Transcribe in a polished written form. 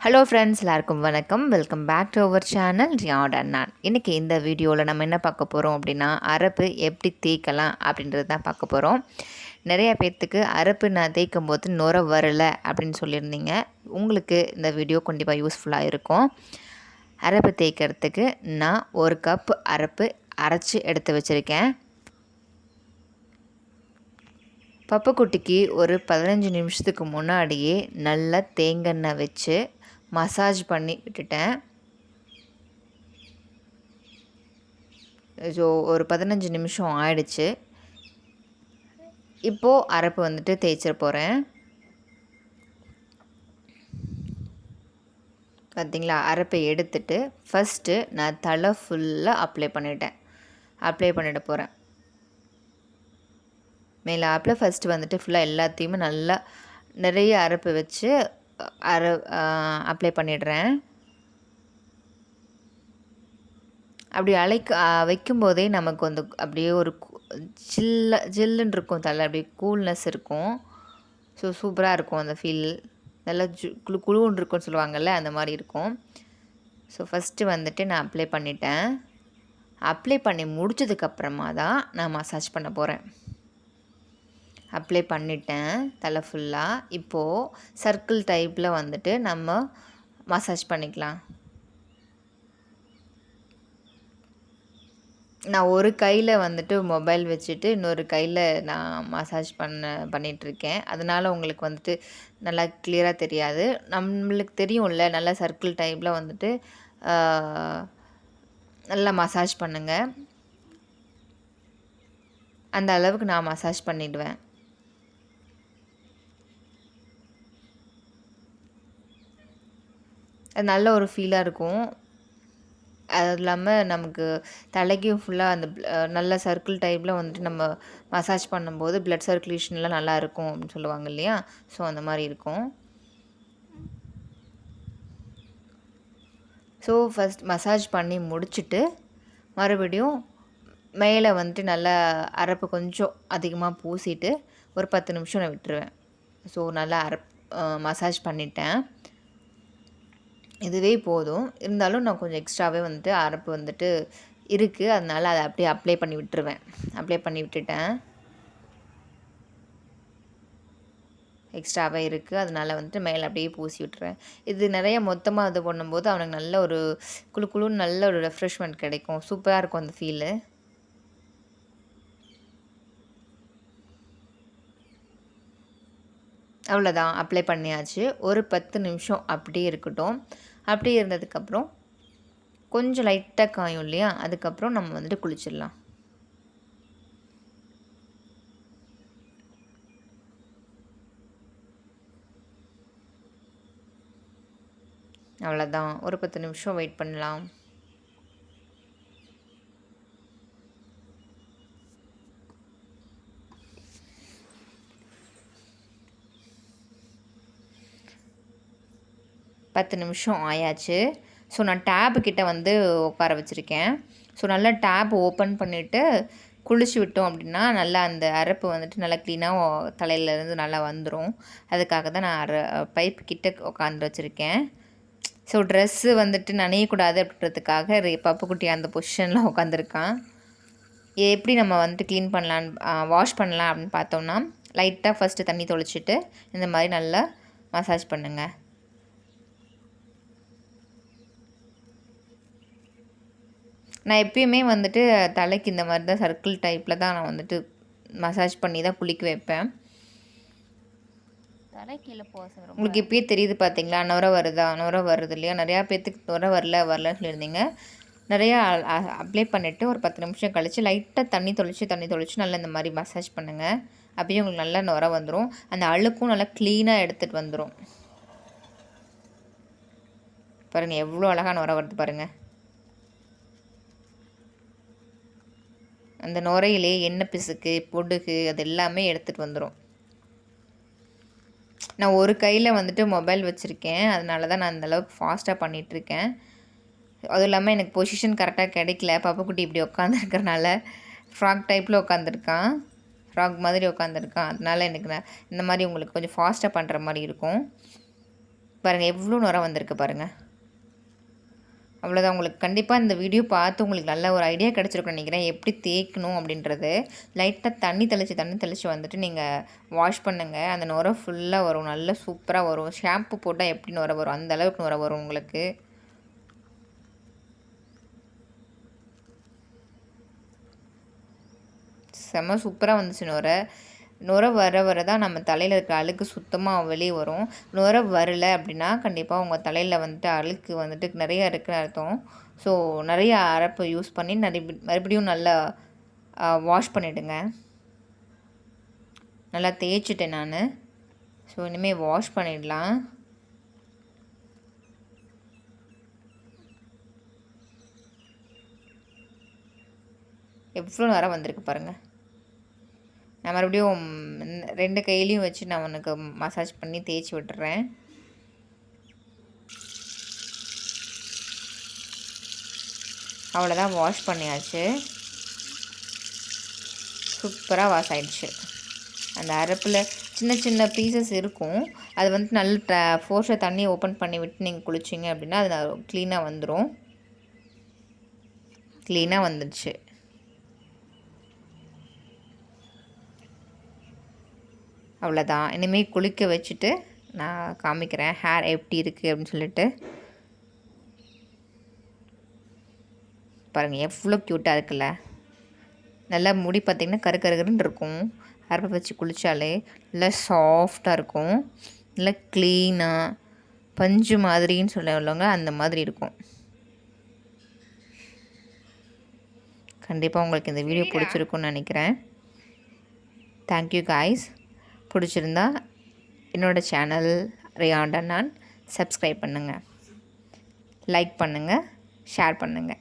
Hello friends, எல்லாருக்கும் வணக்கம். Welcome back to our channel Riyad and நான். இன்றைக்கி இந்த வீடியோவில் நம்ம என்ன பார்க்க போகிறோம் அப்படின்னா, அரப்பு எப்படி தேய்க்கலாம் அப்படின்றது தான் பார்க்க போகிறோம். நிறைய பேர்த்துக்கு அரப்பு நான் தேய்க்கும் போது நுர வரலை அப்படின்னு சொல்லியிருந்தீங்க. உங்களுக்கு இந்த வீடியோ கண்டிப்பாக யூஸ்ஃபுல்லாக இருக்கும். அரப்பு தேய்க்கிறதுக்கு நான் 1 கப் அரப்பு அரைச்சி எடுத்து வச்சுருக்கேன். பப்புக்குட்டிக்கு ஒரு 15 நிமிஷத்துக்கு முன்னாடியே நல்லா தேங்காய் வச்சு மசாஜ் பண்ணி விட்டுட்டேன். ஸோ ஒரு 15 நிமிஷம் ஆயிடுச்சு. இப்போது அரப்பு வந்துட்டு தேய்ச்சிட போகிறேன். பார்த்திங்களா, அரப்பை எடுத்துட்டு ஃபஸ்ட்டு நான் தலை ஃபுல்லாக அப்ளை பண்ணிட போகிறேன். மேலே ஆப்பில் ஃபஸ்ட்டு வந்துட்டு ஃபுல்லாக எல்லாத்தையுமே நல்லா நிறைய அரப்பு வச்சு அப்ளை பண்ணிடுறேன். அப்படி வைக்கும்போதே நமக்கு வந்து அப்படியே ஒரு ஜில்லுன்னு இருக்கும், தலை அப்படியே கூல்னஸ் இருக்கும். ஸோ சூப்பராக இருக்கும் அந்த ஃபீல். நல்லா குழுன்னு இருக்கும்னு சொல்லுவாங்கள்ல, அந்த மாதிரி இருக்கும். ஸோ ஃபஸ்ட்டு வந்துட்டு நான் அப்ளை பண்ணிட்டேன். அப்ளை பண்ணி முடிச்சதுக்கப்புறமா தான் நான் மசாஜ் பண்ண போகிறேன். அப்ளை பண்ணிட்டேன் தலை ஃபுல்லாக. இப்போது சர்க்கிள் டைப்பில் வந்துட்டு நம்ம மசாஜ் பண்ணிக்கலாம். நான் ஒரு கையில் வந்துட்டு மொபைல் வச்சுட்டு இன்னொரு கையில் நான் மசாஜ் பண்ணிகிட்ருக்கேன். அதனால் உங்களுக்கு வந்துட்டு நல்லா கிளியராக தெரியாது. நம்மளுக்கு தெரியும்ல, நல்லா சர்க்கிள் டைப்பில் வந்துட்டு நல்லா மசாஜ் பண்ணுங்கள். அந்த அளவுக்கு நான் மசாஜ் பண்ணிவிடுவேன். அது நல்ல ஒரு ஃபீலாக இருக்கும். அது இல்லாமல் நமக்கு தலைக்கும் ஃபுல்லாக அந்த நல்ல சர்க்கிள் டைப்பில் வந்துட்டு நம்ம மசாஜ் பண்ணும்போது ப்ளட் சர்க்குலேஷன்லாம் நல்லா இருக்கும் அப்படின்னு சொல்லுவாங்க இல்லையா? ஸோ அந்த மாதிரி இருக்கும். ஸோ ஃபஸ்ட் மசாஜ் பண்ணி முடிச்சுட்டு மறுபடியும் மேலே வந்துட்டு நல்லா அரப்பு கொஞ்சம் அதிகமாக பூசிட்டு ஒரு 10 நிமிஷம் நான் விட்டுருவேன். ஸோ நல்லா மசாஜ் பண்ணிட்டேன். இதுவே போதும். இருந்தாலும் நான் கொஞ்சம் எக்ஸ்ட்ராவே வந்துட்டு அரப்பு வந்துட்டு இருக்குது, அதனால் அதை அப்படியே அப்ளை பண்ணி விட்டுருவேன். அப்ளை பண்ணி விட்டுட்டேன். எக்ஸ்ட்ராவே இருக்குது, அதனால் வந்துட்டு மேலே அப்படியே பூசி விட்டுருவேன். இது நிறைய மொத்தமாக இது பண்ணும்போது அவனுக்கு நல்ல ஒரு குழுன்னு நல்ல ஒரு ரெஃப்ரெஷ்மெண்ட் கிடைக்கும். சூப்பராக இருக்கும் அந்த ஃபீலு. அவ்வளோதான், அப்ளை பண்ணியாச்சு. ஒரு 10 நிமிஷம் அப்படியே இருக்கட்டும். அப்படியே இருந்ததுக்கப்புறம் கொஞ்சம் லைட்டாக காயும் இல்லையா, அதுக்கப்புறம் நம்ம வந்துட்டு குளிச்சிடலாம். அவ்வளோதான், ஒரு 10 நிமிஷம் வெயிட் பண்ணலாம். பத்து நிமிஷம் ஆயாச்சு. ஸோ நான் டேப்பு கிட்டே வந்து உட்கார வச்சுருக்கேன். ஸோ நல்லா டேப் ஓப்பன் பண்ணிவிட்டு குளிச்சு விட்டோம் அப்படின்னா நல்லா அந்த அரப்பு வந்துட்டு நல்லா க்ளீனாக தலையிலேருந்து நல்லா வந்துடும். அதுக்காக தான் நான் பைப் கிட்டே உட்காந்து வச்சுருக்கேன். ஸோ ட்ரெஸ்ஸு வந்துட்டு நனையக்கூடாது அப்படின்றதுக்காக பப்புக்குட்டி அந்த பொசிஷனில் உட்காந்துருக்கான். எப்படி நம்ம வந்துட்டு க்ளீன் பண்ணலான்னு வாஷ் பண்ணலாம் அப்படின்னு பார்த்தோம்னா, லைட்டாக ஃபஸ்ட்டு தண்ணி தொளிச்சிட்டு இந்த மாதிரி நல்லா மசாஜ் பண்ணுங்கள். நான் எப்பயுமே வந்துட்டு தலைக்கு இந்த மாதிரி தான் சர்க்கிள் டைப்பில் தான் நான் வந்துட்டு மசாஜ் பண்ணி தான் குளிக்க வைப்பேன். உங்களுக்கு இப்பயே தெரியுது பார்த்தீங்களா, நுர வருது இல்லையா? நிறையா பேர்த்துக்கு நுர வரலன்னு சொல்லியிருந்தீங்க. நிறையா அப்ளை பண்ணிவிட்டு ஒரு 10 நிமிஷம் கழித்து லைட்டாக தண்ணி தொளிச்சு நல்லா இந்த மாதிரி மசாஜ் பண்ணுங்கள். அப்பயே உங்களுக்கு நல்லா நுர வந்துடும். அந்த அழுக்கும் நல்லா க்ளீனாக எடுத்துகிட்டு வந்துடும். பாருங்கள் எவ்வளோ அழகாக நுர வருது பாருங்கள். அந்த நுரையிலே எண்ணெய் பிசுக்கு பொடுகு அது எல்லாமே எடுத்துகிட்டு வந்துடும். நான் ஒரு கையில் வந்துட்டு மொபைல் வச்சுருக்கேன், அதனால தான் நான் அந்தளவுக்கு ஃபாஸ்ட்டாக பண்ணிகிட்ருக்கேன். அதுவும் இல்லாமல் எனக்கு பொசிஷன் கரெக்டாக கிடைக்கல. பப்புக்குட்டி இப்படி உட்காந்துருக்கறனால ஃப்ராக் டைப்பில் உட்காந்துருக்கான், ஃப்ராக் மாதிரி உட்காந்துருக்கான். அதனால எனக்கு இந்த மாதிரி உங்களுக்கு கொஞ்சம் ஃபாஸ்ட்டாக பண்ணுற மாதிரி இருக்கும். பாருங்கள் எவ்வளோ நுரை வந்திருக்கு பாருங்கள். அவ்வளோதான். உங்களுக்கு கண்டிப்பாக இந்த வீடியோ பார்த்து உங்களுக்கு நல்ல ஒரு ஐடியா கிடச்சிருக்குன்னு நினைக்கிறேன், எப்படி தேய்க்கணும் அப்படின்றது. லைட்டாக தண்ணி தெளித்து வந்துட்டு நீங்கள் வாஷ் பண்ணுங்கள். அந்த நுரை ஃபுல்லாக வரும், நல்லா சூப்பராக வரும். ஷாம்பு போட்டால் எப்படி நுரை வரும் அந்த அளவுக்கு நுரை வரும் உங்களுக்கு. செம்ம சூப்பராக வந்துச்சு நுரை. நுரை வர தான் நம்ம தலையில் இருக்கிற அழுக்கு சுத்தமாக வெளியே வரும். நுரை வரலை அப்படின்னா கண்டிப்பாக உங்கள் தலையில் வந்துட்டு அழுக்கு வந்துட்டு நிறையா இருக்குன்னு அர்த்தம். ஸோ நிறைய அரப்பு யூஸ் பண்ணி மறுபடியும் நல்லா வாஷ் பண்ணிவிடுங்க. நல்லா தேய்ச்சிட்டேன் நான். ஸோ இனிமேல் வாஷ் பண்ணிடலாம். எவ்வளோ நேரம் வந்திருக்கு பாருங்கள். நான் மறுபடியும் 2 கையிலையும் வச்சு நான் உனக்கு மசாஜ் பண்ணி தேய்ச்சி விட்டுறேன். அவ்வளோதான், வாஷ் பண்ணியாச்சு. சூப்பராக வாஷ் ஆகிடுச்சு. அந்த அரப்பில் சின்ன சின்ன பீசஸ் இருக்கும், அது வந்து நல்ல ஃபோர்ஸாக தண்ணியை ஓப்பன் பண்ணி விட்டு நீங்கள் குளிச்சிங்க அப்படின்னா அது க்ளீனாக வந்துடும். க்ளீனாக வந்துடுச்சு. அவ்வளோதான். இனிமேல் குளிக்க வச்சுட்டு நான் காமிக்கிறேன் ஹேர் எப்படி இருக்குது அப்படின்னு சொல்லிட்டு. பாருங்கள் எவ்வளோ க்யூட்டாக இருக்குல்ல. நல்லா முடி பார்த்திங்கன்னா கருன்னு இருக்கும். அரப்பை வச்சு குளித்தாலே நல்லா சாஃப்டாக இருக்கும், நல்லா க்ளீனாக பஞ்சு மாதிரின்னு சொல்லுவாங்க, அந்த மாதிரி இருக்கும். கண்டிப்பாக உங்களுக்கு இந்த வீடியோ பிடிச்சிருக்குன்னு நினைக்கிறேன். Thank you guys. பிடிச்சிருந்தா என்னோடய சேனல் ரியாண்டா நான் சப்ஸ்கிரைப் பண்ணுங்கள், லைக் பண்ணுங்கள், ஷேர் பண்ணுங்கள்.